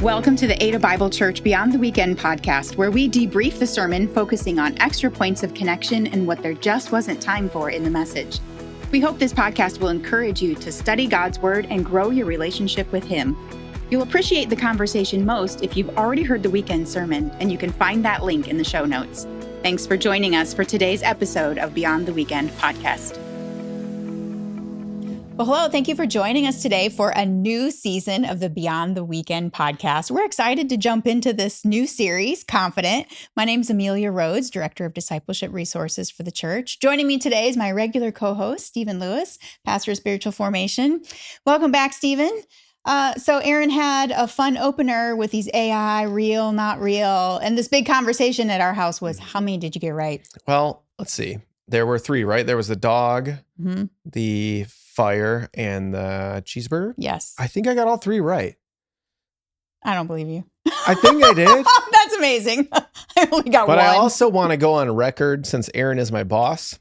Welcome to the Ada Bible Church Beyond the Weekend podcast, where we debrief the sermon, focusing on extra points of connection and what there just wasn't time for in the message. We hope this podcast will encourage you to study God's Word and grow your relationship with Him. You'll appreciate the conversation most if you've already heard the weekend sermon, and you can find that link in the show notes. Thanks for joining us for today's episode of Beyond the Weekend podcast. Well, hello. Thank you for joining us today for a new season of the Beyond the Weekend podcast. We're excited to jump into this new series, Confident. My name's Amelia Rhodes, Director of Discipleship Resources for the church. Joining me today is my regular co-host, Stephen Lewis, Pastor of Spiritual Formation. Welcome back, Stephen. So Aaron had a fun opener with these AI, real, not real. And this big conversation at our house was, how many did you get right? Well, let's see. There were three, right? There was the dog, the fire, and the cheeseburger. Yes. I think I got all three right. I don't believe you. I think I did. That's amazing. I only got one. But I also want to go on record, since Aaron is my boss,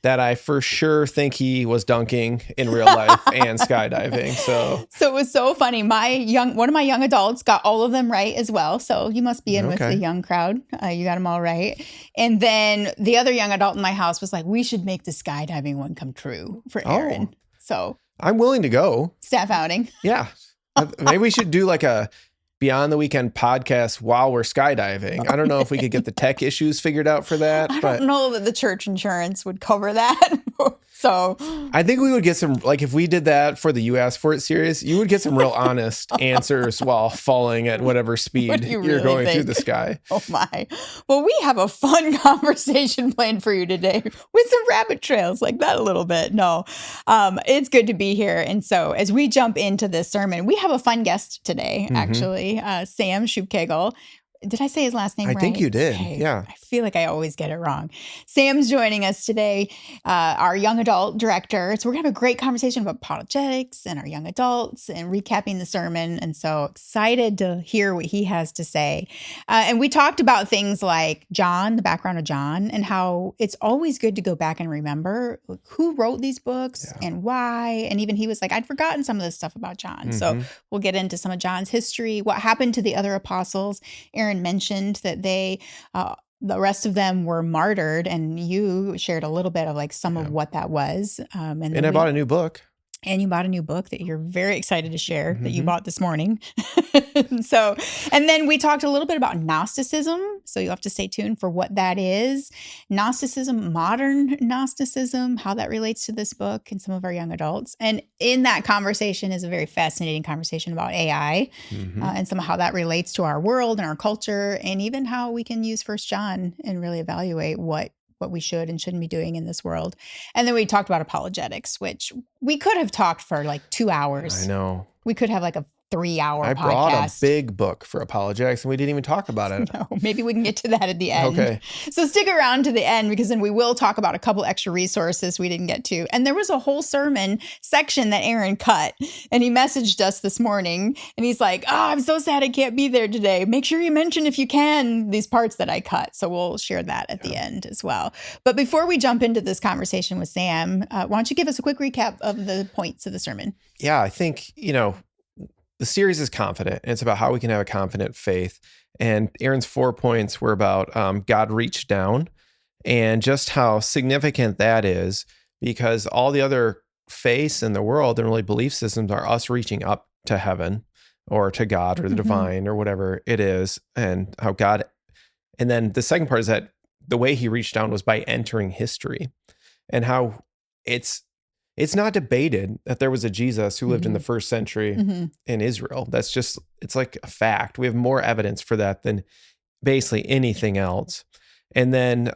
that I for sure think he was dunking in real life and skydiving. So it was so funny. One of my young adults got all of them right as well. So you must be in with the young crowd. You got them all right. And then the other young adult in my house was like, we should make the skydiving one come true for Aaron. Oh. So I'm willing to go. Staff outing. Yeah. Maybe we should do like a Beyond the Weekend podcast while we're skydiving. I don't know if we could get the tech issues figured out for that. I don't know that the church insurance would cover that. So I think we would get some, like if we did that for the You Asked For It series, you would get some real honest answers while falling at whatever speed you're going through the sky. Oh my. Well, we have a fun conversation planned for you today with some rabbit trails like that a little bit. No, it's good to be here. And so as we jump into this sermon, we have a fun guest today, actually, Sam Schubkegel. Did I say his last name right? I think you did. Okay. Yeah. I feel like I always get it wrong. Sam's joining us today, our young adult director. So we're going to have a great conversation about apologetics and our young adults and recapping the sermon. And so excited to hear what he has to say. And we talked about things like John, the background of John, and how it's always good to go back and remember who wrote these books and why. And even he was like, I'd forgotten some of this stuff about John. So we'll get into some of John's history, what happened to the other apostles. Aaron mentioned that the rest of them were martyred, and you shared a little bit of like some of what that was. And I bought a new book. And you bought a new book that you're very excited to share that you bought this morning. And then we talked a little bit about Gnosticism. So you'll have to stay tuned for what that is. Gnosticism, modern Gnosticism, how that relates to this book and some of our young adults. And in that conversation is a very fascinating conversation about AI and some of how that relates to our world and our culture, and even how we can use 1 John and really evaluate what we should and shouldn't be doing in this world. And then we talked about apologetics, which we could have talked for like 2 hours. I know. We could have like a 3-hour podcast. I brought a big book for apologetics and we didn't even talk about it. No, maybe we can get to that at the end. Okay. So stick around to the end, because then we will talk about a couple extra resources we didn't get to. And there was a whole sermon section that Aaron cut, and he messaged us this morning and he's like, I'm so sad I can't be there today. Make sure you mention, if you can, these parts that I cut. So we'll share that at the end as well. But before we jump into this conversation with Sam, why don't you give us a quick recap of the points of the sermon? Yeah, I think, the series is Confident. It's about how we can have a confident faith. And Aaron's 4 points were about God reached down, and just how significant that is, because all the other faiths in the world and really belief systems are us reaching up to heaven or to God or the divine or whatever it is, and how God. And then the second part is that the way he reached down was by entering history, and how it's not debated that there was a Jesus who lived in the first century in Israel. That's just, it's like a fact. We have more evidence for that than basically anything else. And then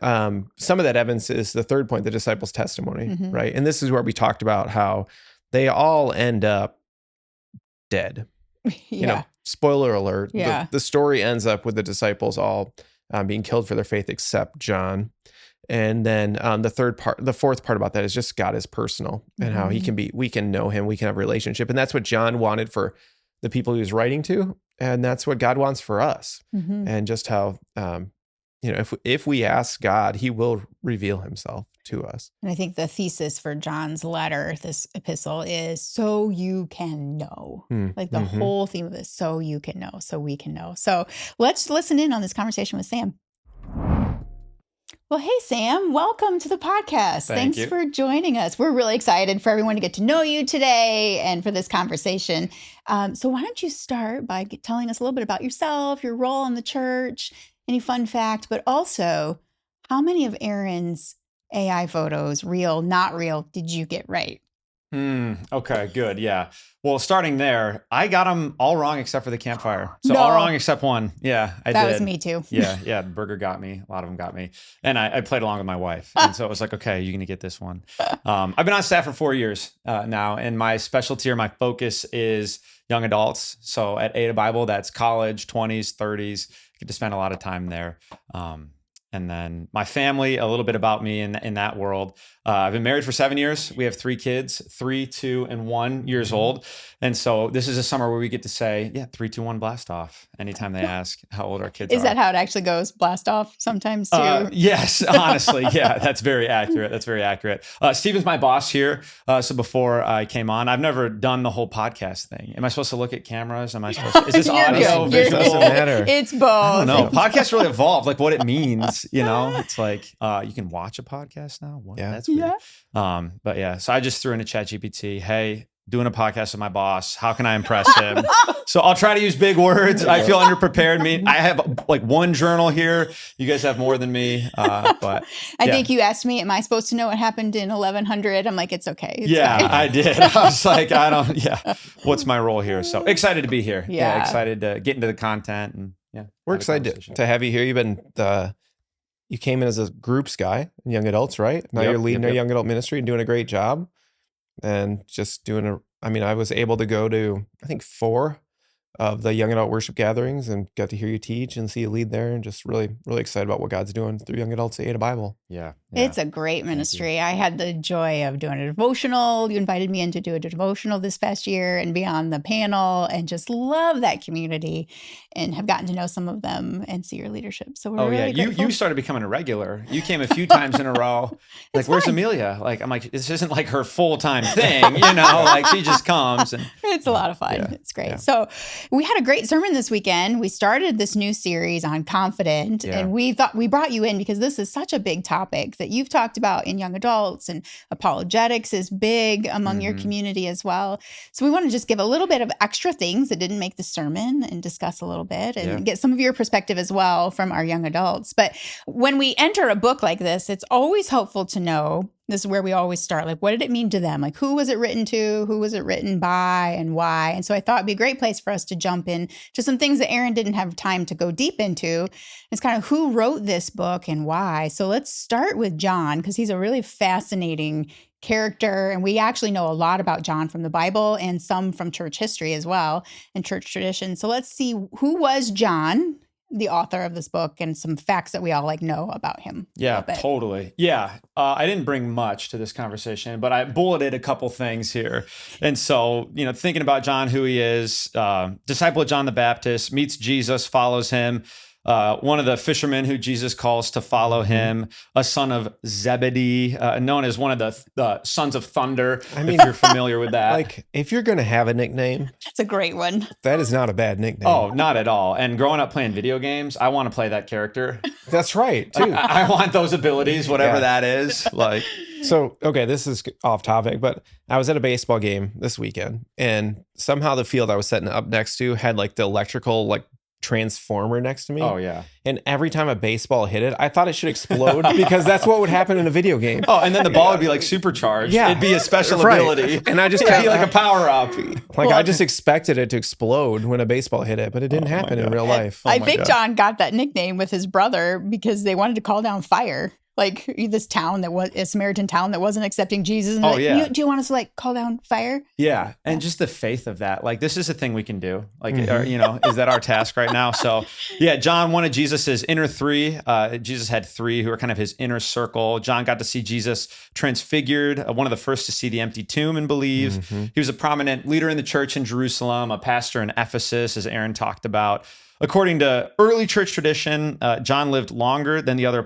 some of that evidence is the third point, the disciples' testimony, right? And this is where we talked about how they all end up dead. Spoiler alert. The story ends up with the disciples all being killed for their faith except John. And then the fourth part about that is just God is personal, and how we can know him, we can have a relationship. And that's what John wanted for the people he was writing to. And that's what God wants for us. And just how, if we ask God, he will reveal himself to us. And I think the thesis for John's letter, this epistle, is so you can know. Like the whole theme of this, so you can know, so we can know. So let's listen in on this conversation with Sam. Well, hey, Sam, welcome to the podcast. Thanks for joining us. We're really excited for everyone to get to know you today and for this conversation. So why don't you start by telling us a little bit about yourself, your role in the church, any fun fact, but also how many of Aaron's AI photos, real, not real, did you get right? Okay, good. Yeah. Well, starting there, I got them all wrong except for the campfire. So No. all wrong except one. Yeah, I did. That was me too. Yeah. Burger got me. A lot of them got me. And I played along with my wife. And so it was like, okay, you're going to get this one. I've been on staff for 4 years now. And my specialty or my focus is young adults. So at Ada Bible, that's college, 20s, 30s. I get to spend a lot of time there. And then my family, a little bit about me in that world. I've been married for 7 years. We have 3 kids, 3, 2, and 1 years old. And so this is a summer where we get to say, 3, 2, 1, blast off. Anytime they ask how old our kids are. Is that how it actually goes? Blast off sometimes too? Yes, honestly. Yeah, that's very accurate. Steven's my boss here. So before I came on, I've never done the whole podcast thing. Am I supposed to look at cameras? Is this audio, visual? Doesn't matter. It's both. I don't know. Podcasts really evolved, like what it means, It's like you can watch a podcast now. What? Yeah. That's weird. But yeah, so I just threw into ChatGPT, hey, doing a podcast with my boss. How can I impress him? So I'll try to use big words. I feel underprepared. I have like one journal here. You guys have more than me. But I think you asked me, am I supposed to know what happened in 1100? I'm like, it's okay. It's fine. I did. I was like, what's my role here? So excited to be here. Yeah. Excited to get into the content and We're excited to have you here. You came in as a groups guy in young adults, right? Now you're leading our young adult ministry and doing a great job. And just I was able to go to, I think, 4 of the young adult worship gatherings and got to hear you teach and see you lead there, and just really, really excited about what God's doing through young adults at Ada Bible. Yeah. It's a great ministry. I had the joy of doing a devotional. You invited me in to do a devotional this past year and be on the panel, and just love that community and have gotten to know some of them and see your leadership. So we're really grateful. You started becoming a regular. You came a few times in a row. Like, where's Amelia? Like, I'm like, this isn't like her full-time thing, like she just comes. And it's a lot of fun. Yeah. It's great. Yeah. So we had a great sermon this weekend. We started this new series on confident, and we thought we brought you in because this is such a big topic that you've talked about in young adults, and apologetics is big among your community as well. So we want to just give a little bit of extra things that didn't make the sermon and discuss a little bit and get some of your perspective as well from our young adults. But when we enter a book like this, it's always helpful to know, this is where we always start, like, what did it mean to them? Like, who was it written to? Who was it written by, and why? And so I thought it'd be a great place for us to jump in to some things that Aaron didn't have time to go deep into. It's kind of who wrote this book and why. So let's start with John, because he's a really fascinating character. And we actually know a lot about John from the Bible and some from church history as well and church tradition. So let's see, who was John, the author of this book, and some facts that we all know about him. Yeah, totally. Yeah. I didn't bring much to this conversation, but I bulleted a couple things here. And so, thinking about John, who he is, disciple of John the Baptist, meets Jesus, follows him. One of the fishermen who Jesus calls to follow him, a son of Zebedee, known as one of the sons of thunder, if you're familiar with that. Like, if you're going to have a nickname, that's a great one. That is not a bad nickname. Oh, not at all. And growing up playing video games, I want to play that character. That's right, too. I want those abilities, whatever that is. So, okay, this is off topic, but I was at a baseball game this weekend, and somehow the field I was sitting up next to had the electrical transformer next to me. Oh, yeah. And every time a baseball hit it, I thought it should explode because that's what would happen in a video game. Oh, and then the ball would be supercharged. Yeah. It'd be a special ability. And I just it'd be like a power up. I just expected it to explode when a baseball hit it, but it didn't happen in real life. I think John got that nickname with his brother because they wanted to call down fire. This town that was a Samaritan town that wasn't accepting Jesus. And do you want us to call down fire? Yeah. And just the faith of that. This is a thing we can do. Is that our task right now? So yeah, John, one of Jesus's inner 3, Jesus had 3 who were kind of his inner circle. John got to see Jesus transfigured, one of the first to see the empty tomb and believe. He was a prominent leader in the church in Jerusalem, a pastor in Ephesus, as Aaron talked about. According to early church tradition, John lived longer than the other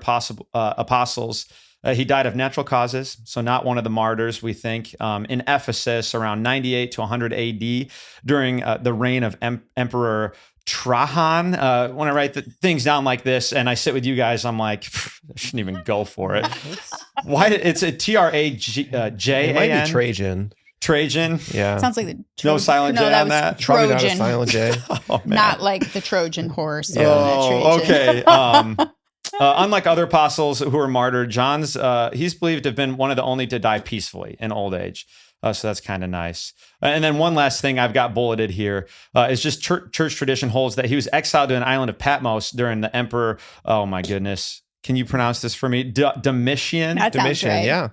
apostles. He died of natural causes, so not one of the martyrs, we think, in Ephesus around 98 to 100 AD during the reign of Emperor Trajan. When I write things down like this and I sit with you guys, I'm like, I shouldn't even go for it. Why? It's a Trajan. It might be Trajan. Trajan. Yeah. Sounds like the No silent J on that? Probably not a Trojan. silent J. Oh, man. Not like the Trojan horse. Yeah. Oh, Trajan. okay. Unlike other apostles who were martyred, John's he's believed to have been one of the only to die peacefully in old age. So that's kind of nice. And then one last thing I've got bulleted here is just church tradition holds that he was exiled to an island of Patmos during the emperor. Oh my goodness. Can you pronounce this for me? Domitian? That sounds Domitian, right. yeah.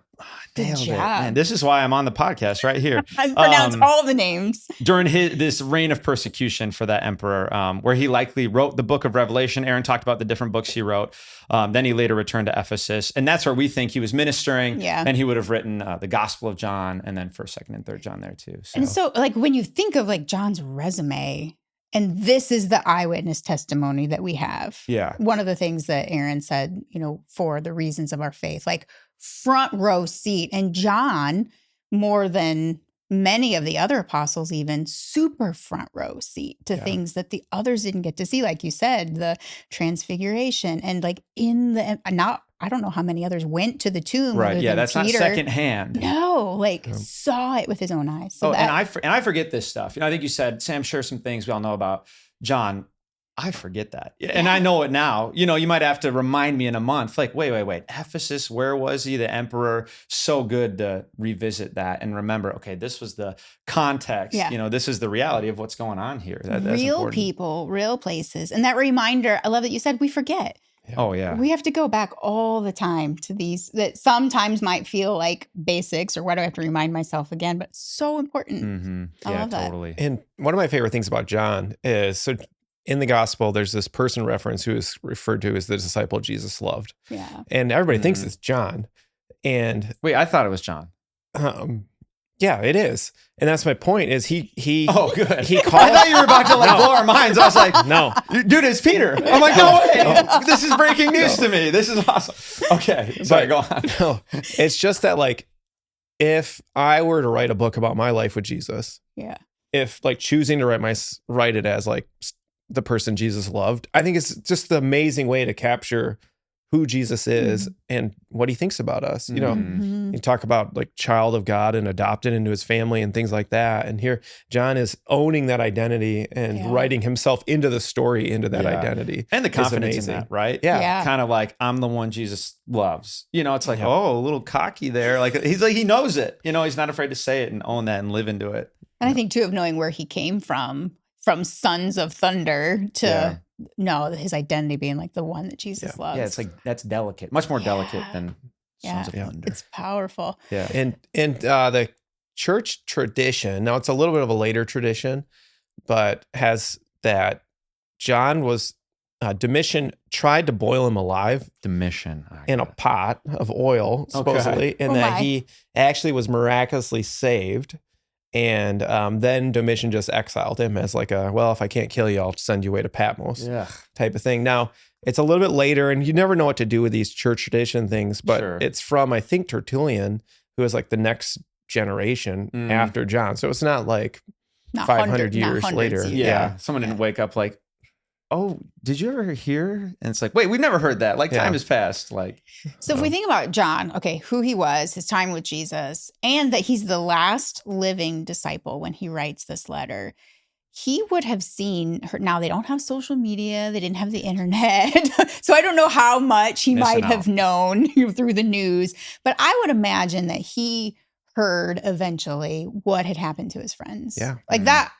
Good Nailed it. job. Man, this is why I'm on the podcast right here. I pronounce all the names. During this reign of persecution for that emperor, where he likely wrote the book of Revelation. Aaron talked about the different books he wrote. Then he later returned to Ephesus. And that's where we think he was ministering. Yeah. And he would have written the Gospel of John and then 1st, 2nd, and 3rd John there too. And so, like, when you think of like John's resume, and this is the eyewitness testimony that we have. Yeah. One of the things that Aaron said, for the reasons of our faith, like front row seat. And John, more than many of the other apostles, even super front row seat to things that the others didn't get to see. Like you said, the transfiguration and like I don't know how many others went to the tomb. Right. Yeah. That's Peter. not secondhand. No, saw it with his own eyes. So and I forget this stuff. I think you said, Sam, share some things we all know about John. I forget that. And I know it now. You might have to remind me in a month, like, wait. Ephesus, where was he? The emperor. So good to revisit that and remember, okay, this was the context. Yeah. This is the reality of what's going on here. That's real important. people, real places. And that reminder, I love that you said we forget. Oh, yeah. We have to go back all the time to these that sometimes might feel like basics or why do I have to remind myself again? But so important. Mm-hmm. I Yeah, love that. totally. And one of my favorite things about John is, so in the gospel, there's this person reference who is referred to as the disciple Jesus loved. Yeah. And everybody thinks it's John. And Wait, I thought it was John. yeah, it is. And that's my point is he Oh, good. He I called thought you were about to blow our minds. I was like, no. dude, it's Peter. I'm like, no way. This is breaking news to me. This is awesome. Okay. Sorry, go on. No. It's just that like if I were to write a book about my life with Jesus, Yeah. if like choosing to write it as like the person Jesus loved, I think it's just the amazing way to capture who Jesus is and what he thinks about us. Mm-hmm. You talk about like child of God and adopted into his family and things like that. And here John is owning that identity and writing himself into the story, into that identity. And the confidence in amazing. that, right? Yeah. Kind of like, I'm the one Jesus loves. It's like, oh, a little cocky there. Like, he knows it. He's not afraid to say it and own that and live into it. And I think too of knowing where he came from Sons of Thunder to his identity being like the one that Jesus loves. Yeah, it's like that's delicate, much more delicate than Sons of Thunder. It's powerful. Yeah, and the church tradition. Now it's a little bit of a later tradition, but has that John was Domitian tried to boil him alive. Domitian in a pot of oil, supposedly, and that he actually was miraculously saved. And then Domitian just exiled him as like if I can't kill you, I'll send you away to Patmos type of thing. Now, it's a little bit later, and you never know what to do with these church tradition things, but it's from, I think, Tertullian, who is like the next generation after John. So it's not like 500 years later. Yeah. Someone didn't wake up like, oh, did you ever hear? And it's like, wait, we've never heard that. Like time has passed. Like, so if we think about John, okay, who he was, his time with Jesus, and that he's the last living disciple when he writes this letter, he would have seen her. Now they don't have social media. They didn't have the internet. So I don't know how much he might have known through the news, but I would imagine that he heard eventually what had happened to his friends. Yeah. Like that,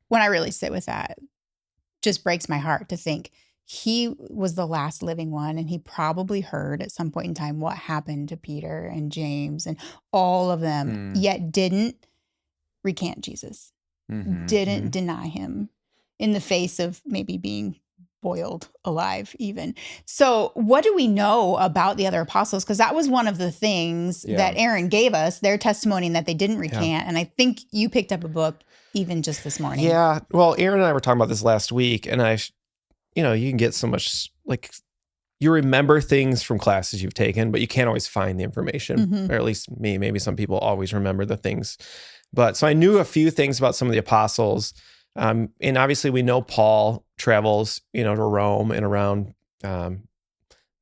when I really sit with that, just breaks my heart to think he was the last living one, and he probably heard at some point in time what happened to Peter and James and all of them, yet didn't recant Jesus, didn't deny him in the face of maybe being boiled alive even. So what do we know about the other apostles? Because that was one of the things that Aaron gave us, their testimony, and that they didn't recant. And I think you picked up a book even just this morning. Yeah. Well, Aaron and I were talking about this last week, and you can get so much like you remember things from classes you've taken, but you can't always find the information, Mhm. or at least me. Maybe some people always remember the things. But so I knew a few things about some of the apostles. And obviously we know Paul travels, to Rome and around the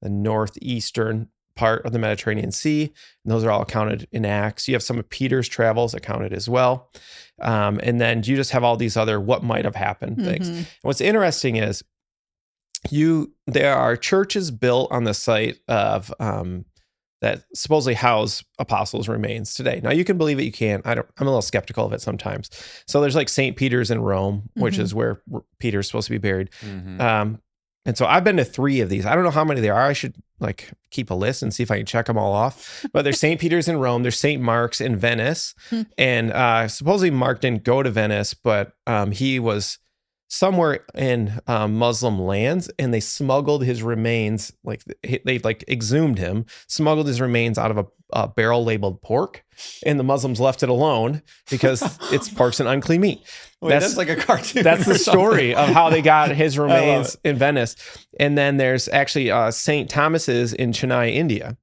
northeastern part of the Mediterranean Sea. And those are all counted in Acts. You have some of Peter's travels accounted as well. And then you just have all these other what might have happened things. Mhm. And what's interesting is there are churches built on the site of that supposedly house apostles' remains today. Now you can believe it, you can't. I'm a little skeptical of it sometimes. So there's like St. Peter's in Rome, which is where Peter's supposed to be buried. And so I've been to 3 of these. I don't know how many there are. I should keep a list and see if I can check them all off. But there's St. Peter's in Rome. There's St. Mark's in Venice. And supposedly Mark didn't go to Venice, but he was somewhere in Muslim lands, and they smuggled his remains, they exhumed him, smuggled his remains out of a barrel labeled pork, and the Muslims left it alone because pork's an unclean meat. Wait, that's like a cartoon. That's the story of how they got his remains in Venice. And then there's actually St. Thomas's in Chennai, India.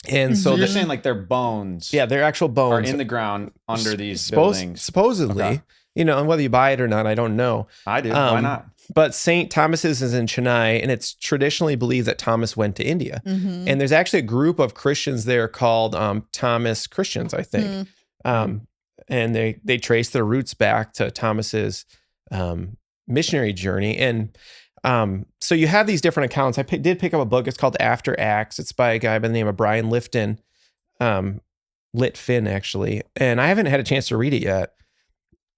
And So you're saying like their bones, yeah, their actual bones are in the ground under these buildings. Supposedly. Okay. And whether you buy it or not, I don't know. I do. Why not? But St. Thomas's is in Chennai, and it's traditionally believed that Thomas went to India. And there's actually a group of Christians there called Thomas Christians, I think. And they trace their roots back to Thomas's missionary journey. And so you have these different accounts. I did pick up a book. It's called After Acts. It's by a guy by the name of Brian Litfin, actually. And I haven't had a chance to read it yet.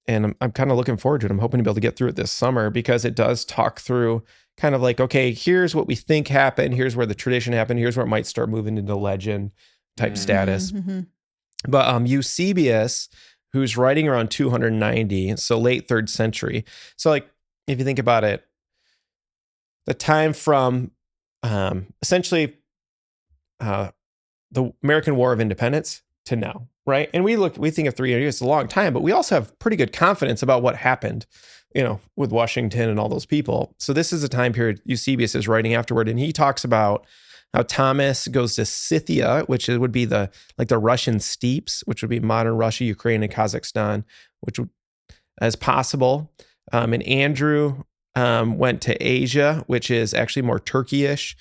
And I'm kind of looking forward to it. I'm hoping to be able to get through it this summer because it does talk through kind of like, okay, here's what we think happened. Here's where the tradition happened. Here's where it might start moving into legend type status. But Eusebius, who's writing around 290, so late 3rd century. So like, if you think about it, the time from essentially the American War of Independence to now, right? And we think of 300 years, it's a long time, but we also have pretty good confidence about what happened, with Washington and all those people. So this is a time period Eusebius is writing afterward, and he talks about how Thomas goes to Scythia, which would be the Russian steppes, which would be modern Russia, Ukraine, and Kazakhstan, which would, as possible. And Andrew went to Asia, which is actually more Turkey-ish.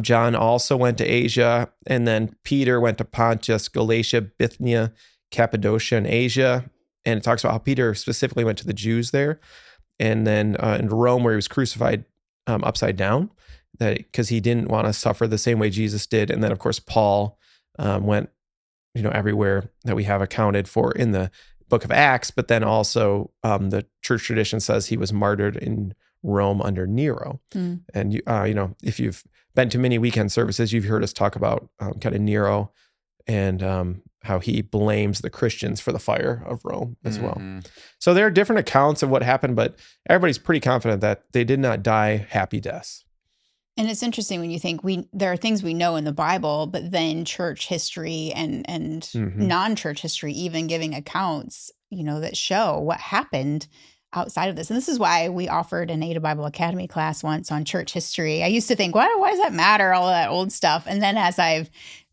John also went to Asia. And then Peter went to Pontus, Galatia, Bithynia, Cappadocia, and Asia. And it talks about how Peter specifically went to the Jews there. And then in Rome, where he was crucified upside down, because he didn't want to suffer the same way Jesus did. And then, of course, Paul went, everywhere that we have accounted for in the book of Acts, but then also the church tradition says he was martyred in Rome under Nero. And if you've been to many weekend services, you've heard us talk about kind of Nero and how he blames the Christians for the fire of Rome as well. So there are different accounts of what happened, but everybody's pretty confident that they did not die happy deaths. And it's interesting when you think there are things we know in the Bible, but then church history and non-church history even giving accounts, that show what happened outside of this. And this is why we offered an Ada Bible Academy class once on church history. I used to think, why does that matter, all of that old stuff? And then as I've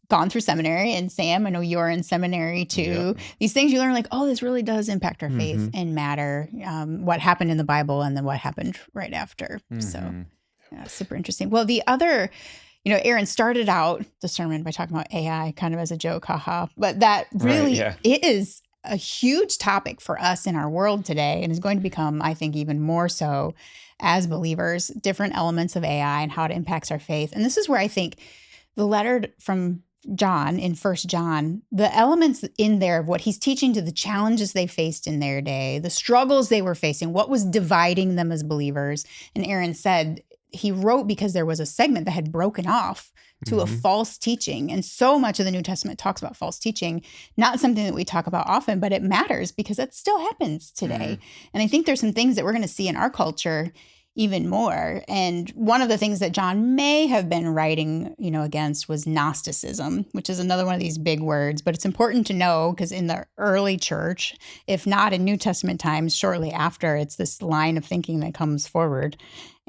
gone through seminary, and Sam, I know you're in seminary too, these things you learn like, oh, this really does impact our faith and matter, what happened in the Bible and then what happened right after. So yeah, super interesting. Well, the other, Aaron started out the sermon by talking about AI kind of as a joke, haha, but that really is a huge topic for us in our world today and is going to become, I think, even more so as believers, different elements of AI and how it impacts our faith. And this is where I think the letter from John in 1 John, the elements in there of what he's teaching to the challenges they faced in their day, the struggles they were facing, what was dividing them as believers. And Aaron said, he wrote because there was a segment that had broken off to a false teaching. And so much of the New Testament talks about false teaching, not something that we talk about often, but it matters because that still happens today. And I think there's some things that we're going to see in our culture, even more. And one of the things that John may have been writing, against was Gnosticism, which is another one of these big words. But it's important to know because in the early church, if not in New Testament times, shortly after, it's this line of thinking that comes forward.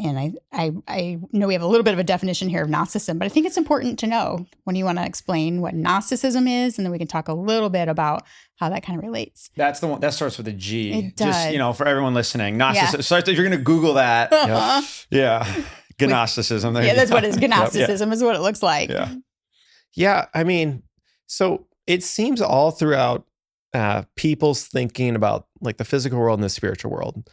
And I know we have a little bit of a definition here of Gnosticism, but I think it's important to know when you want to explain what Gnosticism is, and then we can talk a little bit about how that kind of relates. That's the one that starts with a G. It does. Just, for everyone listening, Gnosticism. So if you're going to Google that, yeah, Gnosticism. That's what it is. Gnosticism is what it looks like. Yeah. Yeah. I mean, so it seems all throughout people's thinking about like the physical world and the spiritual world.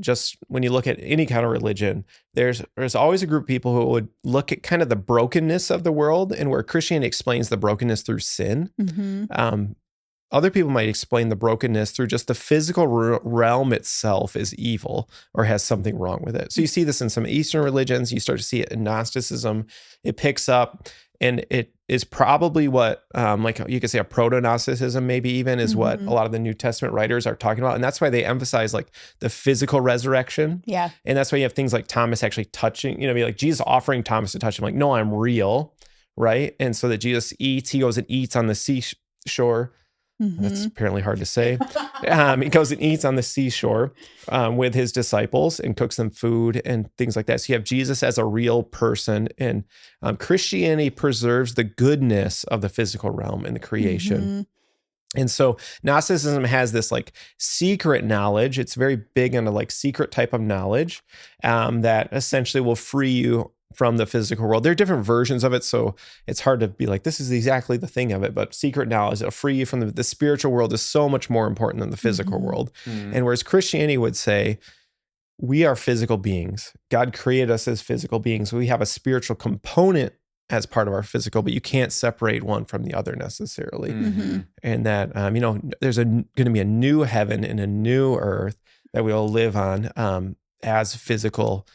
Just when you look at any kind of religion, there's always a group of people who would look at kind of the brokenness of the world, and where Christianity explains the brokenness through sin. Mm-hmm. Other people might explain the brokenness through just the physical realm itself is evil or has something wrong with it. So you see this in some Eastern religions. You start to see it in Gnosticism. It picks up, and it is probably what, like you could say a proto-Gnosticism maybe even is what a lot of the New Testament writers are talking about. And that's why they emphasize like the physical resurrection. Yeah. And that's why you have things like Thomas actually touching, be like Jesus offering Thomas to touch him. Like, no, I'm real, right? And so that Jesus eats, he goes and eats on the seashore. Mm-hmm. That's apparently hard to say. He goes and eats on the seashore with his disciples and cooks them food and things like that. So you have Jesus as a real person, and Christianity preserves the goodness of the physical realm and the creation. Mm-hmm. And so Gnosticism has this like secret knowledge. It's very big on a like secret type of knowledge that essentially will free you from the physical world. There are different versions of it, so it's hard to be like, this is exactly the thing of it, but secret knowledge will free you from the spiritual world is so much more important than the physical world. And whereas Christianity would say, we are physical beings. God created us as physical beings. We have a spiritual component as part of our physical, but you can't separate one from the other necessarily. And that, there's going to be a new heaven and a new earth that we will live on as physical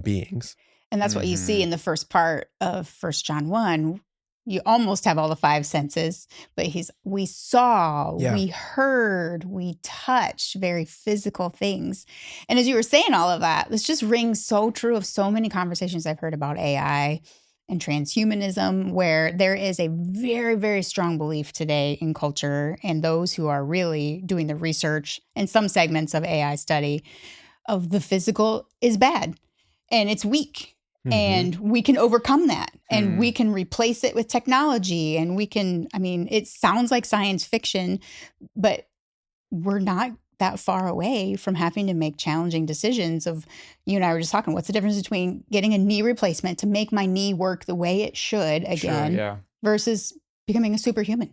beings. And that's what you see in the first part of 1 John 1. You almost have all the five senses, but we saw, we heard, we touched, very physical things. And as you were saying all of that, this just rings so true of so many conversations I've heard about AI and transhumanism, where there is a very, very strong belief today in culture and those who are really doing the research and some segments of AI study of the physical is bad and it's weak. And we can overcome that and we can replace it with technology and we can, it sounds like science fiction, but we're not that far away from having to make challenging decisions of, you and I were just talking, what's the difference between getting a knee replacement to make my knee work the way it should again versus becoming a superhuman?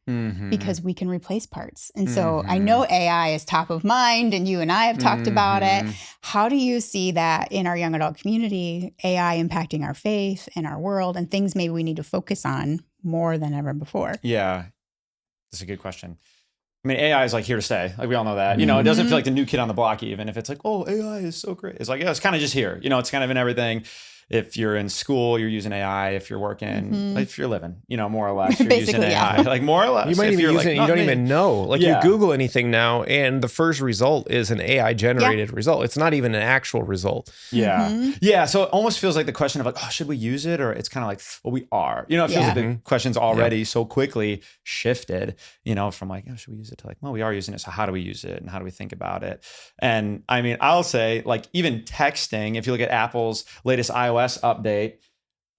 Because we can replace parts. And so I know AI is top of mind and you and I have talked about it. How do you see that in our young adult community, AI impacting our faith and our world and things maybe we need to focus on more than ever before? Yeah, that's a good question. AI is like here to stay. Like we all know that. It doesn't feel like the new kid on the block even if it's like, oh, AI is so great. It's like, it's kind of just here. It's kind of in everything. If you're in school, you're using AI. If you're working, if you're living, more or less, you're using AI. Like more or less. You might even use it, you don't even know. Like you Google anything now, and the first result is an AI generated result. It's not even an actual result. Yeah. So it almost feels like the question of like, oh, should we use it? Or it's kind of like, well, we are. It feels like the question's already so quickly shifted, from like, oh, should we use it to like, well, we are using it. So how do we use it? And how do we think about it? And I'll say like even texting, if you look at Apple's latest iOS update,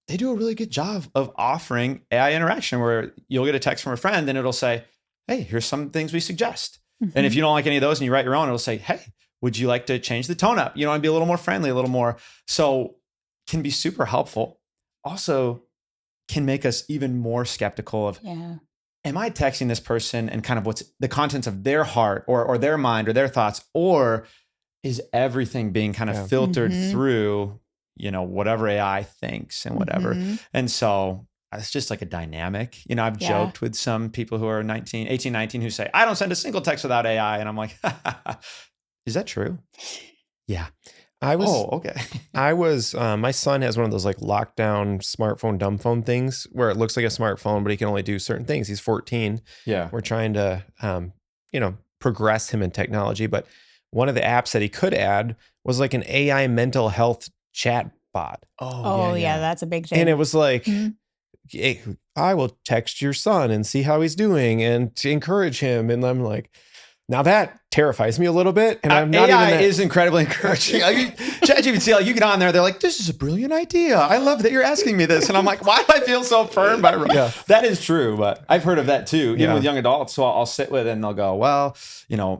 they do a really good job of offering AI interaction where you'll get a text from a friend and it'll say, hey, here's some things we suggest. And if you don't like any of those and you write your own, it'll say, hey, would you like to change the tone up? And be a little more friendly, a little more. So can be super helpful. Also can make us even more skeptical of, am I texting this person and kind of what's the contents of their heart or their mind or their thoughts, or is everything being kind of filtered through whatever AI thinks and whatever. And so it's just like a dynamic. I've joked with some people who are 18, 19, who say, I don't send a single text without AI. And I'm like, is that true? Yeah. I was, okay. My son has one of those like lockdown smartphone, dumb phone things where it looks like a smartphone, but he can only do certain things. He's 14. Yeah. We're trying to, progress him in technology. But one of the apps that he could add was like an AI mental health chat bot. Oh, yeah, that's a big thing. And it was like, Mhm. I will text your son and see how he's doing and to encourage him. And I'm like, now that terrifies me a little bit. And I'm not AI even that, is incredibly encouraging. ChatGPT, like, you get on there, they're like, this is a brilliant idea. I love that you're asking me this. And I'm like, why do I feel so firm? That is true, but I've heard of that too, even with young adults. So I'll sit with it and they'll go, well,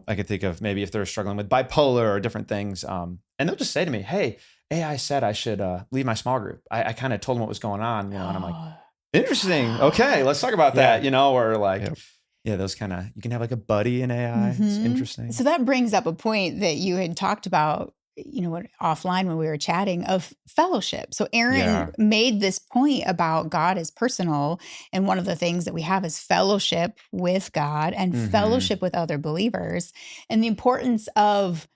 I could think of maybe if they're struggling with bipolar or different things. And they'll just say to me, hey, AI said I should leave my small group. I kind of told them what was going on, and I'm like, interesting. Okay, let's talk about that, or like, those kind of, you can have like a buddy in AI. It's interesting. So that brings up a point that you had talked about, offline when we were chatting, of fellowship. So Aaron made this point about God is personal. And one of the things that we have is fellowship with God and fellowship with other believers, and the importance of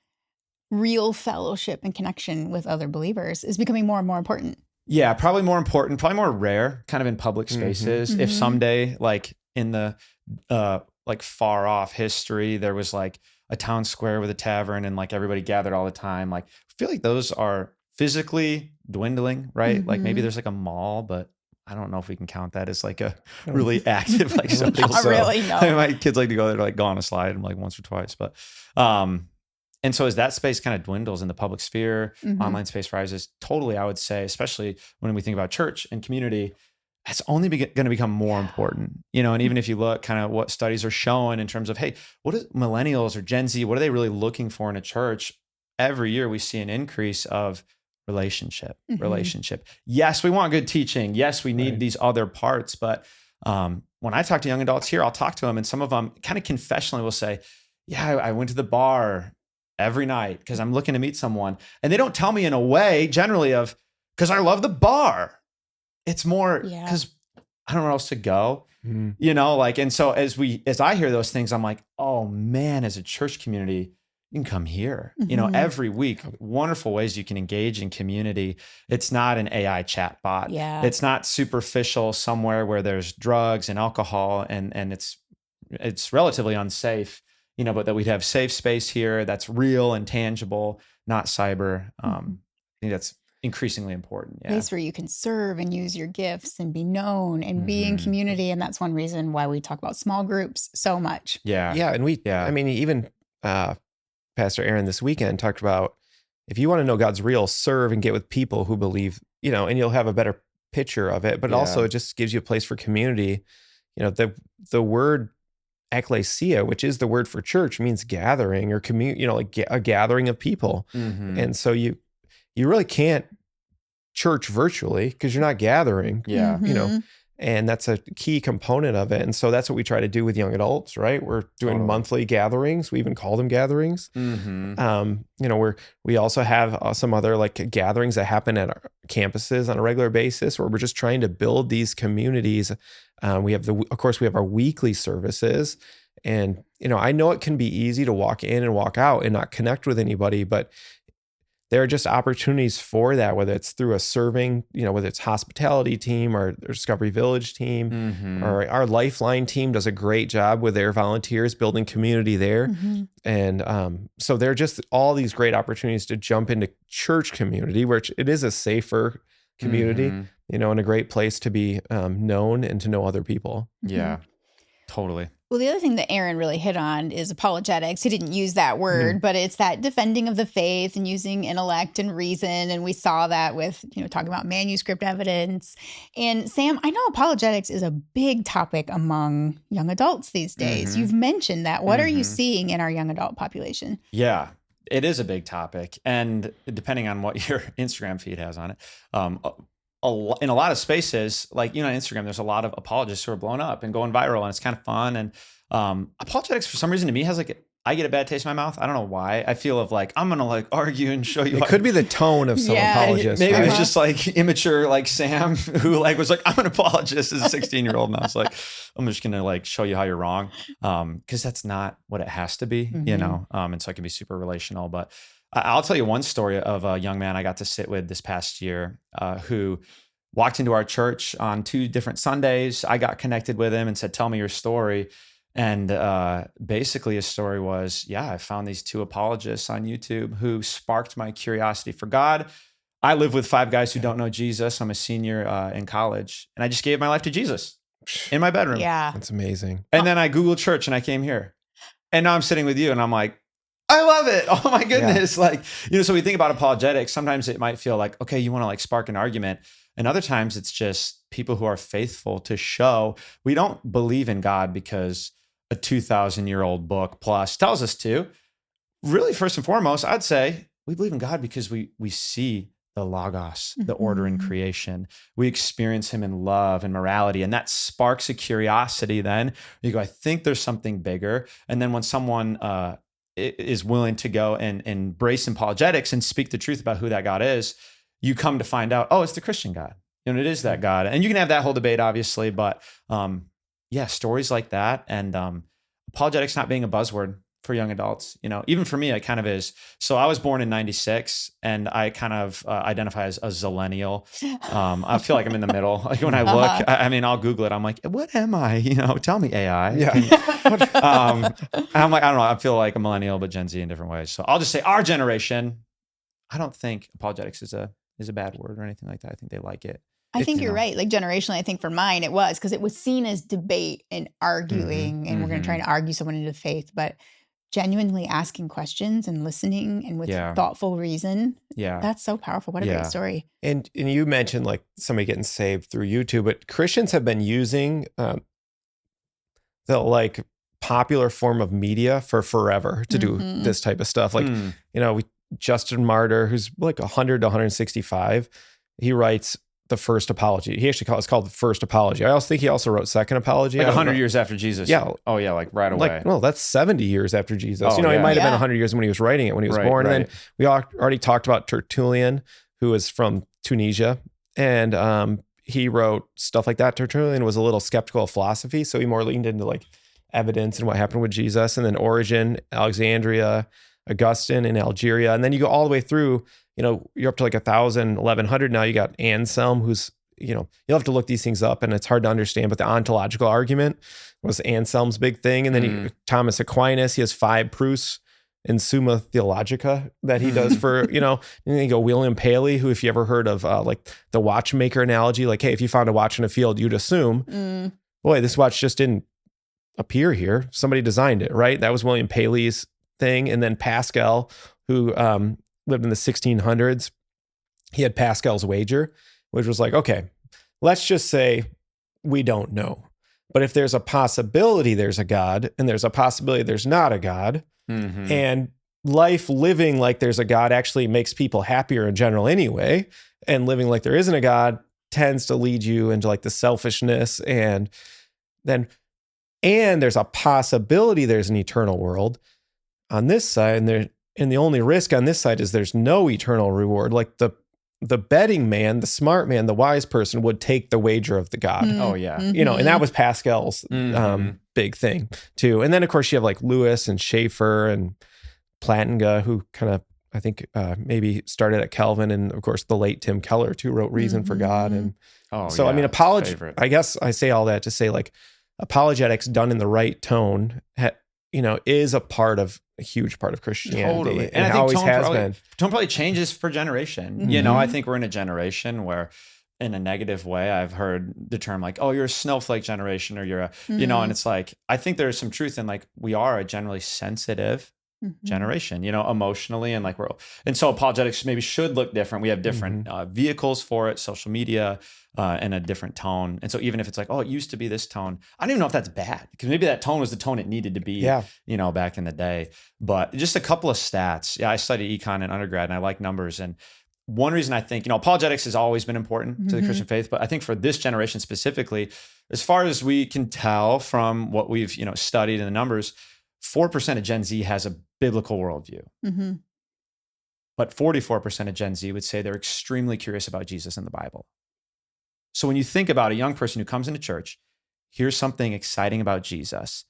real fellowship and connection with other believers is becoming more and more important. Yeah, probably more important, probably more rare kind of in public spaces. If someday, like in the like far off history, there was like a town square with a tavern and like everybody gathered all the time. Like, I feel like those are physically dwindling, right? Like maybe there's like a mall, but I don't know if we can count that as like a really active, like social. Not really, no. My kids like to go there to like go on a slide like once or twice, but and so as that space kind of dwindles in the public sphere, online space rises, totally, I would say, especially when we think about church and community, it's only going to become more important, and even if you look kind of what studies are showing in terms of, hey, what is millennials or Gen Z, what are they really looking for in a church? Every year we see an increase of relationship. Yes, we want good teaching. Yes, we need these other parts. But when I talk to young adults here, I'll talk to them, and some of them kind of confessionally will say, yeah, I went to the bar every night because I'm looking to meet someone. And they don't tell me in a way generally of, because I love the bar. It's more because I don't know where else to go, and so as I hear those things, I'm like, oh man, as a church community, you can come here, every week, wonderful ways you can engage in community. It's not an AI chat bot. Yeah. It's not superficial somewhere where there's drugs and alcohol and it's relatively unsafe, but that we'd have safe space here that's real and tangible, not cyber. I think that's increasingly important. A place where you can serve and use your gifts and be known and be in community. And that's one reason why we talk about small groups so much. Yeah. And I mean, even Pastor Aaron this weekend talked about, if you want to know God's real, serve and get with people who believe, and you'll have a better picture of it. But also it just gives you a place for community. The word ecclesia, which is the word for church, means gathering or community, like a gathering of people. And so you really can't church virtually because you're not gathering. And that's a key component of it. And so that's what we try to do with young adults, right? We're doing monthly gatherings. We even call them gatherings. We also have some other like gatherings that happen at our campuses on a regular basis where we're just trying to build these communities. We have our weekly services, and I know it can be easy to walk in and walk out and not connect with anybody, but there are just opportunities for that, whether it's through a serving, whether it's hospitality team or Discovery Village team, or our Lifeline team does a great job with their volunteers building community there. And so there are just all these great opportunities to jump into church community, which it is a safer community, and a great place to be known and to know other people. Yeah, totally. Well, the other thing that Aaron really hit on is apologetics. He didn't use that word, but it's that defending of the faith and using intellect and reason. And we saw that with, talking about manuscript evidence. And Sam, I know apologetics is a big topic among young adults these days. You've mentioned that. What are you seeing in our young adult population? Yeah, it is a big topic. And depending on what your Instagram feed has on it, in a lot of spaces, like, on Instagram, there's a lot of apologists who are blowing up and going viral, and it's kind of fun. And apologetics, for some reason, to me, has I get a bad taste in my mouth. I don't know why. I feel I'm going to argue and show you. It could be the tone of some apologists. Maybe it's just immature, Sam, who was I'm an apologist as a 16-year-old. And I was I'm just going to show you how you're wrong. Cause that's not what it has to be, and so it can be super relational. But I'll tell you one story of a young man I got to sit with this past year who walked into our church on 2 different Sundays. I got connected with him and said, tell me your story. And basically his story was, I found these two apologists on YouTube who sparked my curiosity for God. I live with 5 guys who don't know Jesus. I'm a senior in college, and I just gave my life to Jesus in my bedroom. Yeah. That's amazing. And then I Googled church and I came here. And now I'm sitting with you and I'm like, I love it. Oh my goodness. Like, so we think about apologetics. Sometimes it might feel like, okay, you want to like spark an argument. And other times it's just people who are faithful to show we don't believe in God because a 2,000-year-old book plus tells us to. Really, first and foremost, I'd say we believe in God because we see the Logos, the order in creation. We experience him in love and morality. And that sparks a curiosity then. You go, I think there's something bigger. And then when someone is willing to go and embrace apologetics and speak the truth about who that God is, you come to find out, it's the Christian God. It is that God. And you can have that whole debate, obviously. But stories like that. And apologetics not being a buzzword for young adults, even for me, it kind of is. So I was born in 96 and I kind of identify as a zillennial. I feel like I'm in the middle. Like when I look, I'll Google it. I'm like, what am I? Tell me AI. Yeah. I'm like, I don't know. I feel like a millennial, but Gen Z in different ways. So I'll just say our generation, I don't think apologetics is a bad word or anything like that. I think they like it. I think you're right. Like generationally, I think for mine, it was because it was seen as debate and arguing, and we're going to try to argue someone into faith, but genuinely asking questions and listening and with thoughtful reason. Yeah. That's so powerful. What a great story. And you mentioned like somebody getting saved through YouTube, but Christians have been using the like popular form of media for forever to do this type of stuff. Like, Justin Martyr, who's like 100 to 165, he writes the first apology. He actually it's called the first apology. I also think he also wrote second apology. Like 100 years after Jesus. Yeah. Oh yeah, like right away. Like, well, that's 70 years after Jesus. Oh, He might have been 100 years when he was writing it, when he was born. Right. And then we already talked about Tertullian, who is from Tunisia. And he wrote stuff like that. Tertullian was a little skeptical of philosophy, so he more leaned into like evidence and what happened with Jesus. And then Origen, Alexandria, Augustine in Algeria. And then you go all the way through, you're up to like 1,000, 1,100 now. You got Anselm, who's, you'll have to look these things up and it's hard to understand, but the ontological argument was Anselm's big thing. And then Thomas Aquinas, he has 5 proofs in Summa Theologica that he does for, and then you go William Paley, who, if you ever heard of like the watchmaker analogy, like, hey, if you found a watch in a field, you'd assume, boy, this watch just didn't appear here. Somebody designed it, right? That was William Paley's thing. And then Pascal, who lived in the 1600s, he had Pascal's wager, which was like, okay, let's just say we don't know. But if there's a possibility there's a God, and there's a possibility there's not a God, and life living like there's a God actually makes people happier in general anyway, and living like there isn't a God tends to lead you into like the selfishness, and there's a possibility there's an eternal world on this side, and the only risk on this side is there's no eternal reward. Like the betting man, the smart man, the wise person would take the wager of the God. Oh yeah. And that was Pascal's big thing too. And then of course you have like Lewis and Schaeffer and Plantinga, who kind of, I think maybe started at Calvin, and of course the late Tim Keller too wrote Reason for God. And I guess I say all that to say like apologetics done in the right tone, is a huge part of Christianity. Totally. And I think always has been. Tone probably changes per generation. I think we're in a generation where, in a negative way, I've heard the term like, oh, you're a snowflake generation, or you're a, and it's like, I think there's some truth in like, we are a generally sensitive generation, emotionally, and like and so apologetics maybe should look different. We have different vehicles for it, social media, and a different tone. And so even if it's like, oh, it used to be this tone, I don't even know if that's bad, because maybe that tone was the tone it needed to be, back in the day. But just a couple of stats. Yeah, I studied econ in undergrad and I like numbers. And one reason I think, apologetics has always been important to the Christian faith, but I think for this generation specifically, as far as we can tell from what we've, studied in the numbers, 4% of Gen Z has a biblical worldview. But 44% of Gen Z would say they're extremely curious about Jesus and the Bible. So when you think about a young person who comes into church, here's something exciting about Jesus,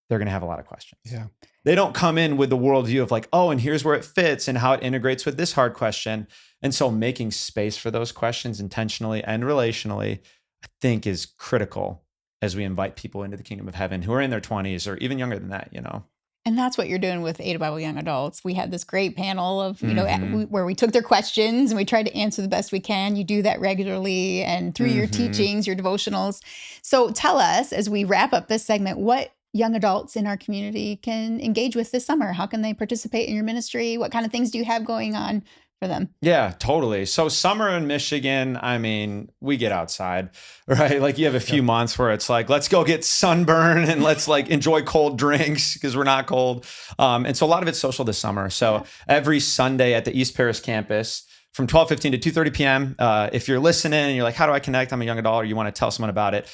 they're going to have a lot of questions. Yeah. They don't come in with the worldview of like, oh, and here's where it fits and how it integrates with this hard question. And so making space for those questions intentionally and relationally, I think, is critical as we invite people into the kingdom of heaven who are in their 20s or even younger than that, And that's what you're doing with Ada Bible Young Adults. We had this great panel of, Mhm. where we took their questions and we tried to answer the best we can. You do that regularly and through your Mhm. teachings, your devotionals. So tell us, as we wrap up this segment, what young adults in our community can engage with this summer. How can they participate in your ministry? What kind of things do you have going on for them? Yeah, totally. So summer in Michigan, I mean, we get outside, right? Like you have a few months where it's like, let's go get sunburn and let's like enjoy cold drinks because we're not cold. And so a lot of it's social this summer. So every Sunday at the East Paris campus from 12:15 to 2:30 p.m. If you're listening and you're like, how do I connect? I'm a young adult, or you want to tell someone about it.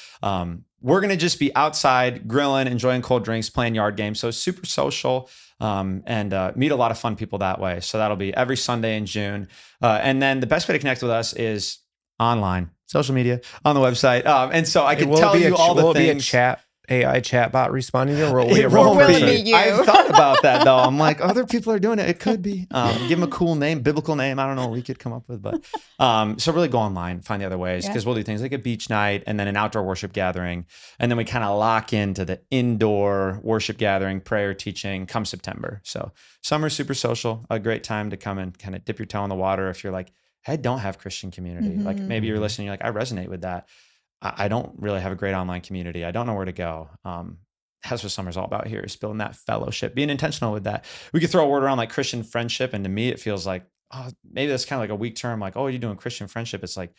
We're going to just be outside grilling, enjoying cold drinks, playing yard games. So super social. And meet a lot of fun people that way. So that'll be every Sunday in June. And then the best way to connect with us is online, social media, on the website. And so I can tell you all the will things. Will it be a AI chatbot responding to it? Or will It it won't will be. be you. I've thought about that though. I'm like, other people are doing it. It could be. Give them a cool name, biblical name. I don't know what we could come up with, but so really go online, find the other ways because we'll do things like a beach night and then an outdoor worship gathering, and then we kind of lock into the indoor worship gathering, prayer, teaching come September. So summer's super social, a great time to come and kind of dip your toe in the water if you're like, hey, I don't have Christian community. Like maybe you're listening, you're like, I resonate with that. I don't really have a great online community. I don't know where to go. That's what summer's all about here, is building that fellowship, being intentional with that. We could throw a word around like Christian friendship. And to me, it feels like, oh, maybe that's kind of like a weak term. Like, oh, you're doing Christian friendship. It's like,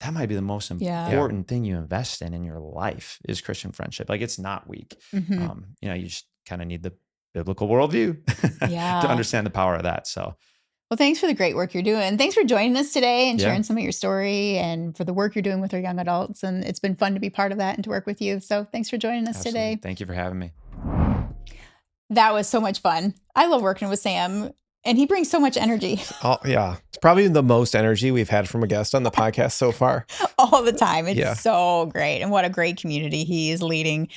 that might be the most important thing you invest in your life is Christian friendship. Like it's not weak. You just kind of need the biblical worldview to understand the power of that. So well, thanks for the great work you're doing. Thanks for joining us today and sharing some of your story and for the work you're doing with our young adults. And it's been fun to be part of that and to work with you. So thanks for joining us today. Thank you for having me. That was so much fun. I love working with Sam and he brings so much energy. Oh, yeah. It's probably the most energy we've had from a guest on the podcast so far. All the time. It's so great. And what a great community he is leading.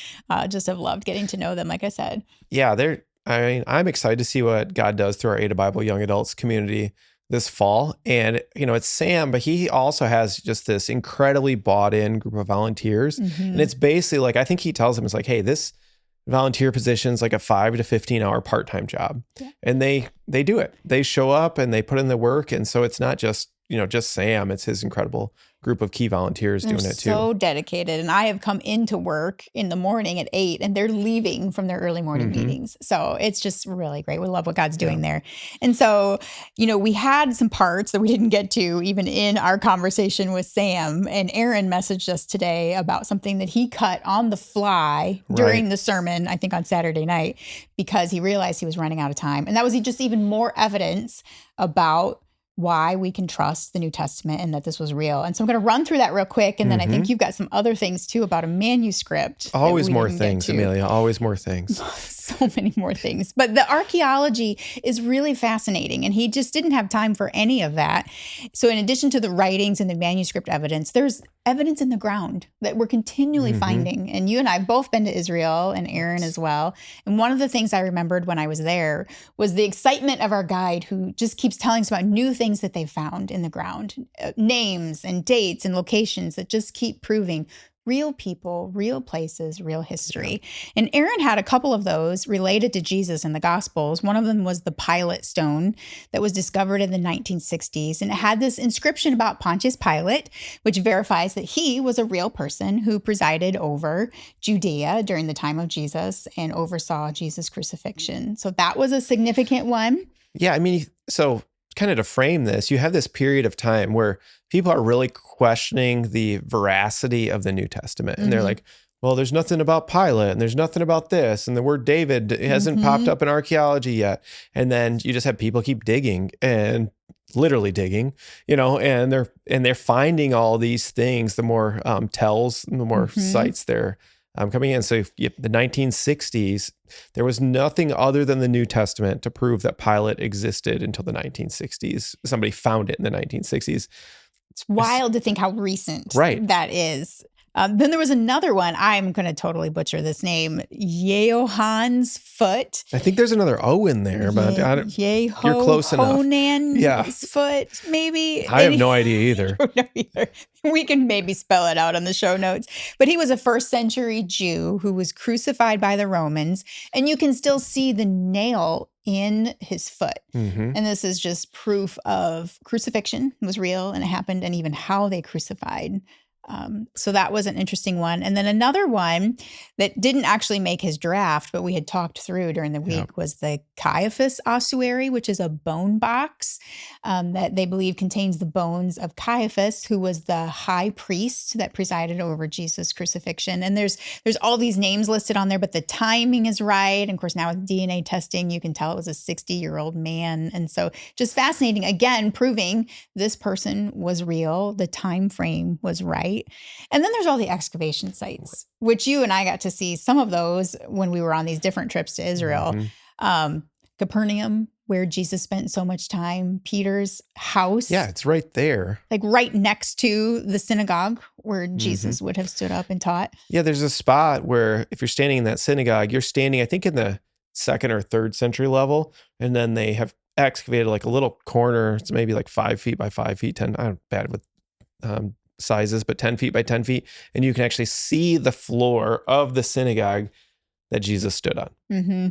Just have loved getting to know them, like I said. Yeah, I'm excited to see what God does through our Ada Bible Young Adults community this fall. And, it's Sam, but he also has just this incredibly bought in group of volunteers. And it's basically like, I think he tells them, it's like, hey, this volunteer position is like a 5 to 15 hour part-time job. Yeah. And they do it. They show up and they put in the work. And so it's not just Sam, it's his incredible group of key volunteers doing it too. So dedicated. And I have come into work in the morning at 8 and they're leaving from their early morning meetings. So it's just really great. We love what God's doing there. And so, we had some parts that we didn't get to even in our conversation with Sam, and Aaron messaged us today about something that he cut on the fly during the sermon, I think on Saturday night, because he realized he was running out of time. And that was just even more evidence about why we can trust the New Testament and that this was real. And so I'm going to run through that real quick. And then I think you've got some other things too about a manuscript. Always more things, Amelia. Always more things. So many more things. But the archaeology is really fascinating. And he just didn't have time for any of that. So in addition to the writings and the manuscript evidence, there's evidence in the ground that we're continually finding. And you and I have both been to Israel, and Aaron as well. And one of the things I remembered when I was there was the excitement of our guide, who just keeps telling us about new things that they've found in the ground, names and dates and locations that just keep proving real people, real places, real history. And Aaron had a couple of those related to Jesus in the Gospels. One of them was the Pilate Stone that was discovered in the 1960s. And it had this inscription about Pontius Pilate, which verifies that he was a real person who presided over Judea during the time of Jesus and oversaw Jesus' crucifixion. So that was a significant one. Yeah, so kind of to frame this, you have this period of time where people are really questioning the veracity of the New Testament. And they're like, well, there's nothing about Pilate and there's nothing about this. And the word David hasn't popped up in archaeology yet. And then you just have people keep digging and literally digging, and they're finding all these things, the more tells, the more sites they're coming in. So the 1960s, there was nothing other than the New Testament to prove that Pilate existed until the 1960s. Somebody found it in the 1960s. It's wild to think how recent that is. Then there was another one. I'm going to totally butcher this name. Yehohanan's foot. I think there's another O in there, but you're close enough. Yehohanan's foot, maybe. I have no idea either. I don't know either. We can maybe spell it out on the show notes. But he was a first century Jew who was crucified by the Romans. And you can still see the nail in his foot. Mm-hmm. And this is just proof of crucifixion was real and it happened, and even how they crucified. So that was an interesting one. And then another one that didn't actually make his draft, but we had talked through during the week was the Caiaphas Ossuary, which is a bone box that they believe contains the bones of Caiaphas, who was the high priest that presided over Jesus' crucifixion. And there's all these names listed on there, but the timing is right. And of course, now with DNA testing, you can tell it was a 60-year-old man. And so just fascinating, again, proving this person was real. The time frame was right. And then there's all the excavation sites, which you and I got to see some of those when we were on these different trips to Israel. Mm-hmm. Capernaum, where Jesus spent so much time, Peter's house. Yeah, it's right there. Like right next to the synagogue where Jesus would have stood up and taught. Yeah, there's a spot where if you're standing in that synagogue, you're standing, I think, in the 2nd or 3rd century level. And then they have excavated like a little corner. It's maybe like 5 feet by 5 feet, 10. I'm bad with sizes, but 10 feet by 10 feet. And you can actually see the floor of the synagogue that Jesus stood on. Mm-hmm.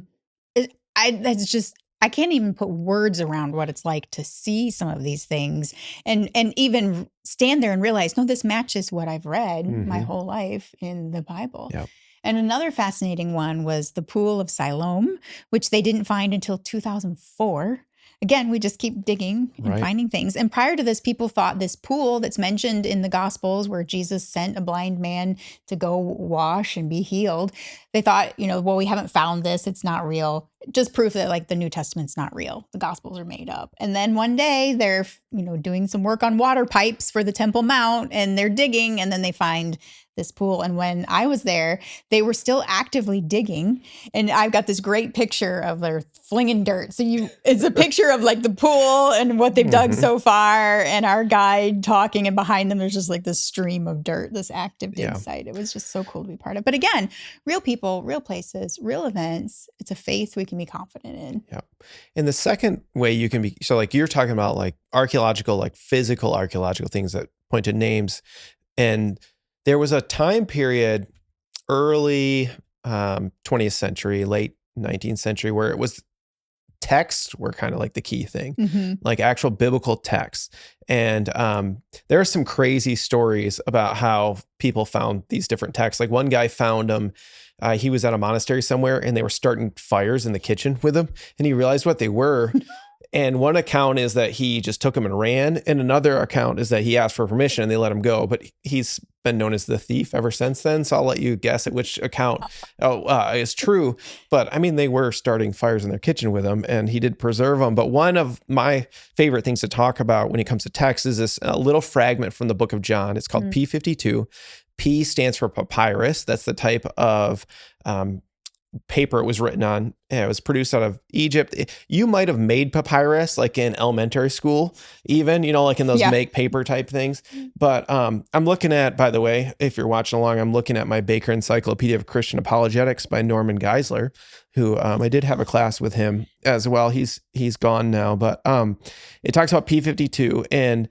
I can't even put words around what it's like to see some of these things and even stand there and realize, no, this matches what I've read my whole life in the Bible. Yep. And another fascinating one was the Pool of Silome, which they didn't find until 2004. Again, we just keep digging and finding things. And prior to this, people thought this pool that's mentioned in the Gospels where Jesus sent a blind man to go wash and be healed, they thought, well, we haven't found this. It's not real. Just proof that like the New Testament's not real. The Gospels are made up. And then one day they're, doing some work on water pipes for the Temple Mount and they're digging and then they find this pool. And when I was there, they were still actively digging. And I've got this great picture of their flinging dirt. So it's a picture of like the pool and what they've dug so far and our guide talking, and behind them, there's just like this stream of dirt, this active dig site. It was just so cool to be part of. But again, real people, real places, real events. It's a faith we can be confident in. Yeah. And the second way you can be, so like you're talking about like archaeological, like physical archaeological things that point to names. And there was a time period, early 20th century, late 19th century, where it was texts were kind of like the key thing, like actual biblical texts. And there are some crazy stories about how people found these different texts. Like one guy found them. He was at a monastery somewhere and they were starting fires in the kitchen with him. And he realized what they were. And one account is that he just took them and ran. And another account is that he asked for permission and they let him go. But he's been known as the thief ever since then. So I'll let you guess at which account is true. But I mean, they were starting fires in their kitchen with him and he did preserve them. But one of my favorite things to talk about when it comes to text is this little fragment from the book of John. It's called P52. P stands for papyrus. That's the type of paper it was written on. It was produced out of Egypt. You might have made papyrus like in elementary school, even, like in those make paper type things. But I'm looking at, by the way, if you're watching along, I'm looking at my Baker Encyclopedia of Christian Apologetics by Norman Geisler, who I did have a class with him as well. He's gone now, but it talks about P52. And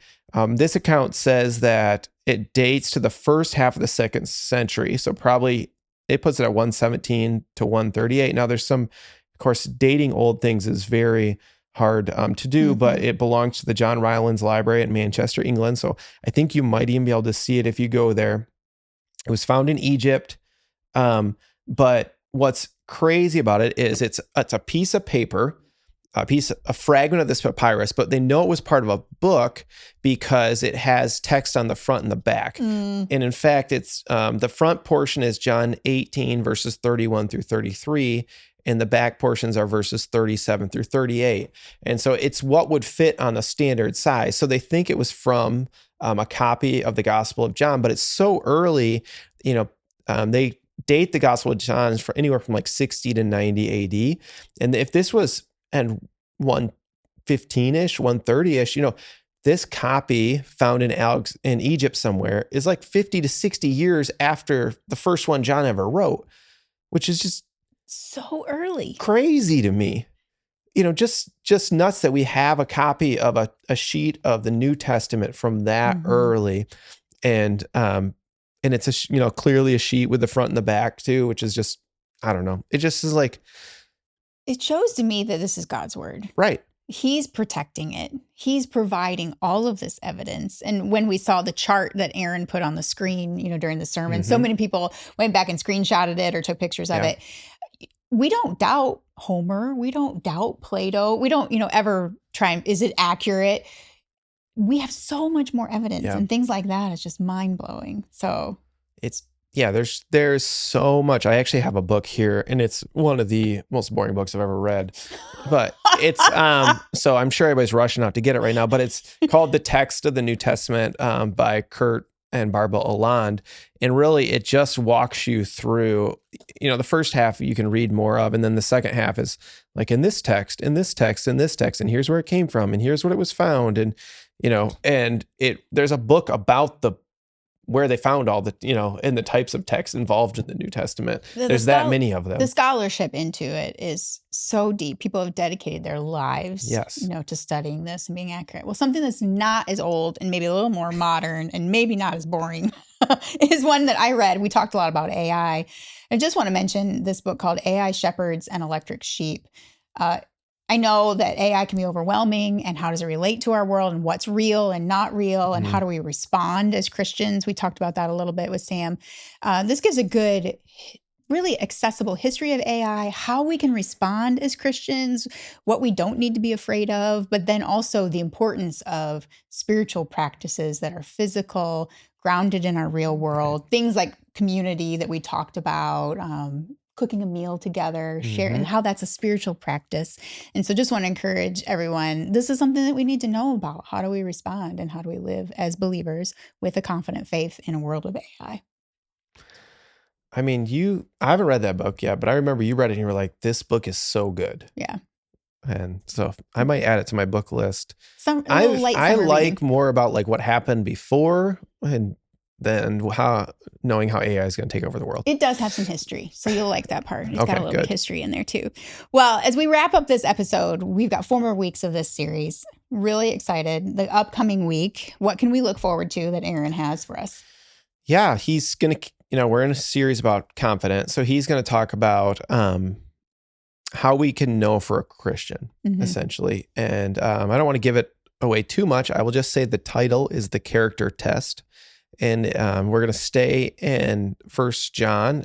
this account says that it dates to the first half of the 2nd century. So probably it puts it at 117 to 138. Now there's some, of course, dating old things is very hard to do, but it belongs to the John Rylands Library at Manchester, England. So I think you might even be able to see it if you go there. It was found in Egypt. But what's crazy about it is it's a piece of paper, a fragment of this papyrus, but they know it was part of a book because it has text on the front and the back. And in fact, it's the front portion is John 18 verses 31 through 33, and the back portions are verses 37 through 38. And so it's what would fit on a standard size. So they think it was from a copy of the Gospel of John, but it's so early, they date the Gospel of John for anywhere from like 60 to 90 AD. And if this was and 115-ish, 130-ish, this copy found in Egypt somewhere is like 50 to 60 years after the first one John ever wrote, which is just so early, crazy to me. Just nuts that we have a copy of a sheet of the New Testament from that early. And it's clearly a sheet with the front and the back too, which is just, I don't know. It just is like, it shows to me that this is God's word. Right. He's protecting it. He's providing all of this evidence. And when we saw the chart that Aaron put on the screen, during the sermon, so many people went back and screenshotted it or took pictures of it. We don't doubt Homer. We don't doubt Plato. We don't, ever try and, is it accurate? We have so much more evidence and things like that. It's just mind blowing. So there's so much. I actually have a book here, and it's one of the most boring books I've ever read, but it's, so I'm sure everybody's rushing out to get it right now, but it's called The Text of the New Testament, by Kurt and Barbara Oland. And really it just walks you through, the first half you can read more of, and then the second half is like in this text, and here's where it came from, and here's what it was found. And, there's a book about where they found all the, and the types of texts involved in the New Testament. There's that many of them. The scholarship into it is so deep. People have dedicated their lives, to studying this and being accurate. Well, something that's not as old and maybe a little more modern and maybe not as boring is one that I read. We talked a lot about AI. I just want to mention this book called AI Shepherds and Electric Sheep. I know that AI can be overwhelming, and how does it relate to our world, and what's real and not real, and how do we respond as Christians? We talked about that a little bit with Sam. This gives a good, really accessible history of AI, how we can respond as Christians, what we don't need to be afraid of, but then also the importance of spiritual practices that are physical, grounded in our real world, things like community that we talked about, cooking a meal together, sharing how that's a spiritual practice. And so just want to encourage everyone, this is something that we need to know about. How do we respond, and how do we live as believers with a confident faith in a world of AI? I mean, I haven't read that book yet, but I remember you read it and you were like, this book is so good. Yeah. And so I might add it to my book list. I like more about like what happened before, and then knowing how AI is going to take over the world. It does have some history, so you'll like that part. It's got a little bit of history in there too. Well, as we wrap up this episode, we've got 4 more weeks of this series. Really excited. The upcoming week, what can we look forward to that Aaron has for us? Yeah, he's going to, we're in a series about confidence. So he's going to talk about how we can know for a Christian, essentially. And I don't want to give it away too much. I will just say the title is The Character Test. And we're going to stay in 1 John,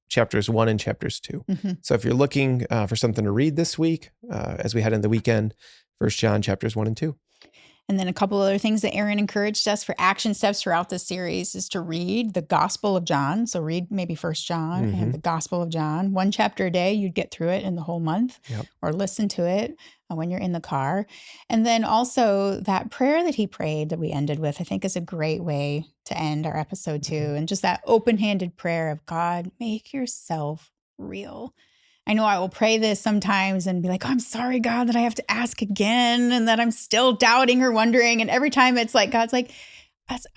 chapters 1 and chapters 2. So if you're looking for something to read this week, as we head into the weekend, 1 John chapters 1 and 2. And then a couple other things that Aaron encouraged us for action steps throughout this series is to read the Gospel of John. So read maybe 1 John and the Gospel of John. 1 chapter a day, you'd get through it in the whole month, or listen to it when you're in the car. And then also that prayer that he prayed that we ended with, I think is a great way to end our episode too. And just that open-handed prayer of, God, make yourself real. I know I will pray this sometimes and be like, oh, I'm sorry, God, that I have to ask again, and that I'm still doubting or wondering. And every time it's like, God's like,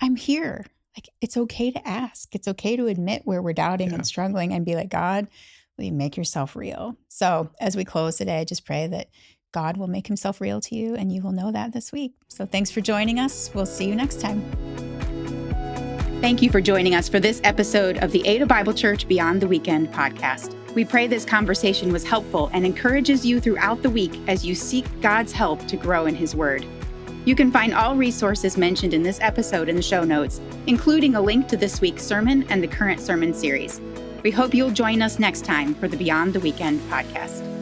I'm here. Like, it's okay to ask. It's okay to admit where we're doubting and struggling, and be like, God, will you make yourself real? So as we close today, I just pray that God will make himself real to you, and you will know that this week. So thanks for joining us. We'll see you next time. Thank you for joining us for this episode of the Ada Bible Church Beyond the Weekend podcast. We pray this conversation was helpful and encourages you throughout the week as you seek God's help to grow in his word. You can find all resources mentioned in this episode in the show notes, including a link to this week's sermon and the current sermon series. We hope you'll join us next time for the Beyond the Weekend podcast.